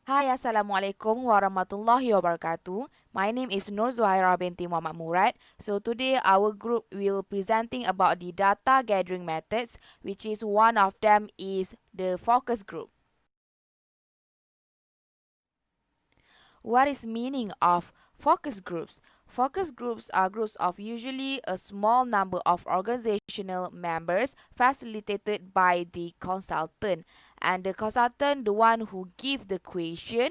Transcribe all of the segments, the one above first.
Hai, Assalamualaikum warahmatullahi wabarakatuh. My name is Nur Zuhaira binti Muhammad Murad. So today our group will presenting about the data gathering methods, which is one of them is the focus group. What is meaning of focus groups? Focus groups are groups of usually a small number of organizational members facilitated by the consultant, and the consultant the one who give the question,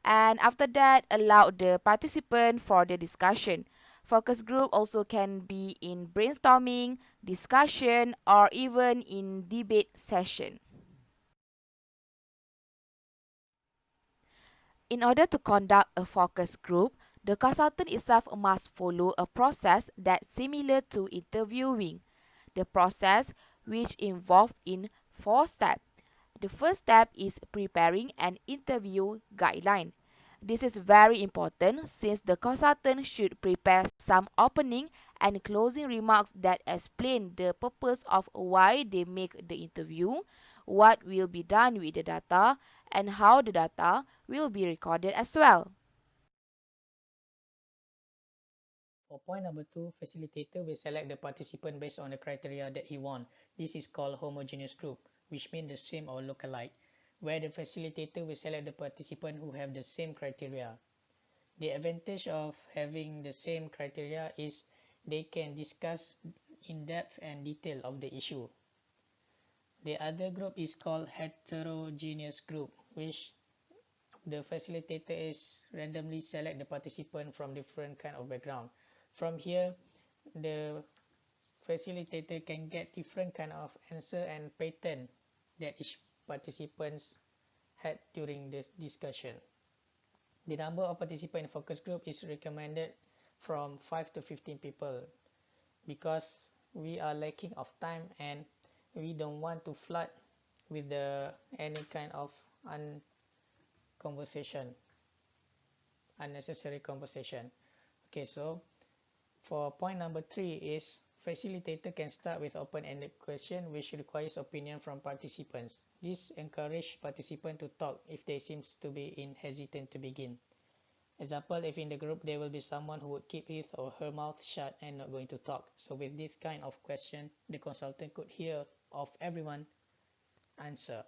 and after that allow the participant for the discussion. Focus group also can be in brainstorming, discussion, or even in debate session. In order to conduct a focus group, the consultant itself must follow a process that's similar to interviewing. The process, which involves in four steps. The first step is preparing an interview guideline. This is very important since the consultant should prepare some opening and closing remarks that explain the purpose of why they make the interview, what will be done with the data, and how the data will be recorded as well. For point number two, facilitator will select the participant based on the criteria that he wants. This is called homogeneous group, which means the same or lookalike, where the facilitator will select the participant who have the same criteria. The advantage of having the same criteria is they can discuss in depth and detail of the issue. The other group is called heterogeneous group, which the facilitator is randomly select the participant from different kind of background. From here, the facilitator can get different kind of answer and pattern that each participants had during this discussion. The number of participants in focus group is recommended from 5 to 15 people because we are lacking of time and we don't want to flood with the any kind of conversation, unnecessary conversation. Okay, so for point number three is facilitator can start with open-ended question which requires opinion from participants. This encourage participants to talk if they seems to be hesitant to begin. Example, if in the group there will be someone who would keep his or her mouth shut and not going to talk. So with this kind of question, the consultant could hear of everyone answer.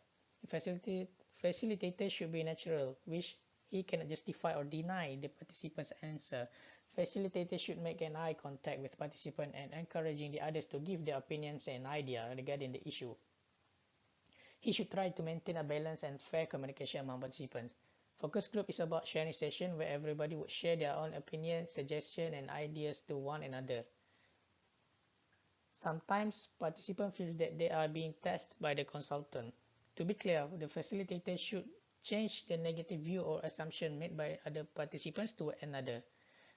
Facilitator should be natural, which he cannot justify or deny the participant's answer. Facilitator should make an eye contact with participant and encouraging the others to give their opinions and idea regarding the issue. He should try to maintain a balanced and fair communication among participants. Focus group is about sharing session where everybody would share their own opinions, suggestions, and ideas to one another. Sometimes participants feel that they are being tested by the consultant. To be clear, the facilitator should change the negative view or assumption made by other participants to another.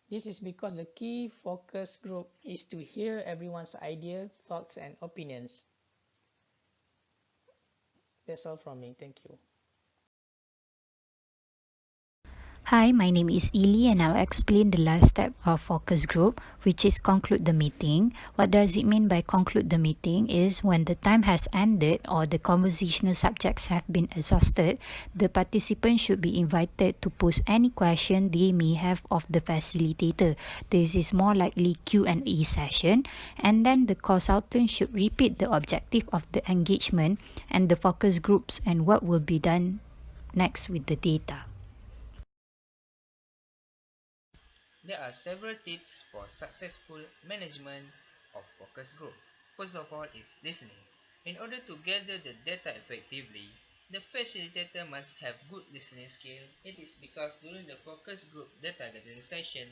This is because the key focus group is to hear everyone's ideas, thoughts, and opinions. That's all from me. Thank you. Hi, my name is Ili and I'll explain the last step of focus group, which is conclude the meeting. What does it mean by conclude the meeting is when the time has ended or the conversational subjects have been exhausted, the participants should be invited to post any question they may have of the facilitator. This is more likely Q&A session, and then the consultant should repeat the objective of the engagement and the focus groups and what will be done next with the data. There are several tips for successful management of focus group. First of all is listening. In order to gather the data effectively, the facilitator must have good listening skill. It is because during the focus group data gathering session,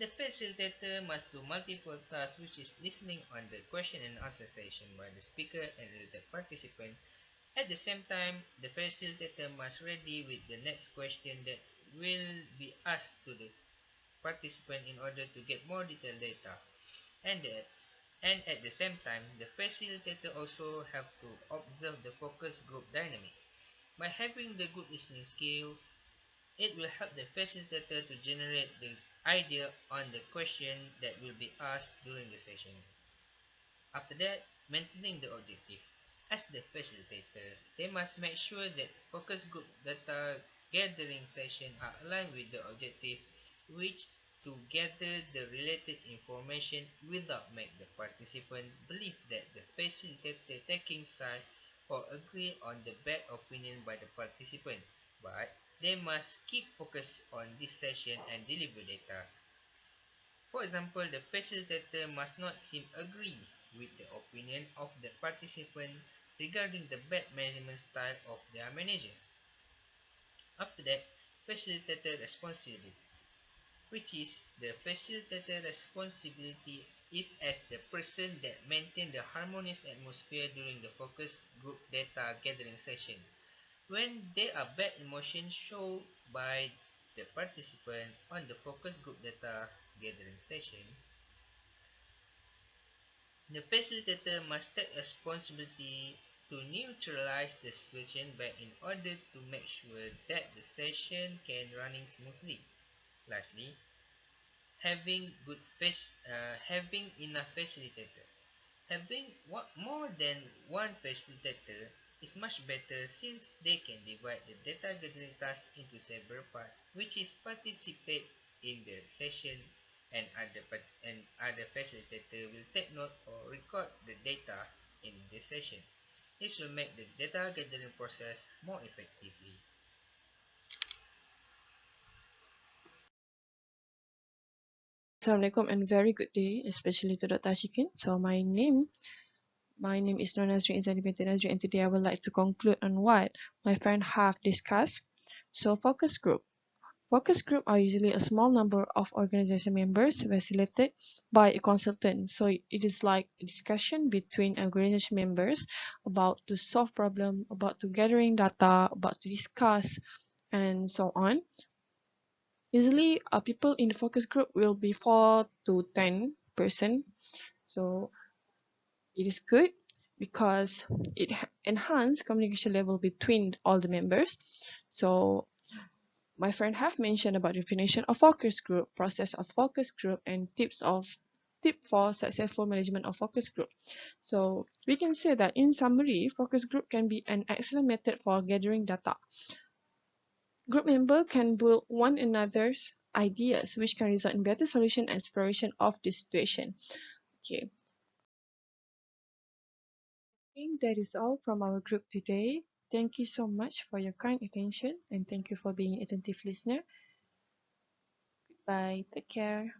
the facilitator must do multiple tasks, which is listening on the question and answer session by the speaker and related participant. At the same time, the facilitator must ready with the next question that will be asked to the participant in order to get more detailed data. And at, and at the same time, the facilitator also have to observe the focus group dynamic. By having the good listening skills, it will help the facilitator to generate the idea on the question that will be asked during the session. After that, maintaining the objective. As the facilitator, they must make sure that focus group data gathering session are aligned with the objective, which to gather the related information without make the participant believe that the facilitator taking side or agree on the bad opinion by the participant, but they must keep focus on this session and deliver data. For example, the facilitator must not seem agree with the opinion of the participant regarding the bad management style of their manager. After that, facilitator responsibility, which is the facilitator responsibility is as the person that maintain the harmonious atmosphere during the focus group data gathering session. When there are bad emotions shown by the participant on the focus group data gathering session, the facilitator must take responsibility to neutralize the situation back in order to make sure that the session can running smoothly. Lastly, having enough facilitator. Having more than one facilitator is much better since they can divide the data gathering task into several parts, which is participate in the session and other facilitator will take note or record the data in the session. This will make the data gathering process more effectively. Assalamualaikum and very good day, especially to Dr. Ashikin. So my name is Nona Nazrin Izani binti Nazrin, and today I would like to conclude on what my friend have discussed. So focus group. Focus group are usually a small number of organization members facilitated by a consultant. So it is like a discussion between organization members about to solve problem, about to gathering data, about to discuss, and so on. Usually, people in the focus group will be 4 to 10 person. So it is good because it enhance communication level between all the members. So my friend have mentioned about definition of focus group, process of focus group, and tip for successful management of focus group. So we can say that in summary, focus group can be an excellent method for gathering data. Group members can build one another's ideas, which can result in better solution and exploration of the situation. Okay, I think that is all from our group today. Thank you so much for your kind attention and thank you for being an attentive listener. Bye. Take care.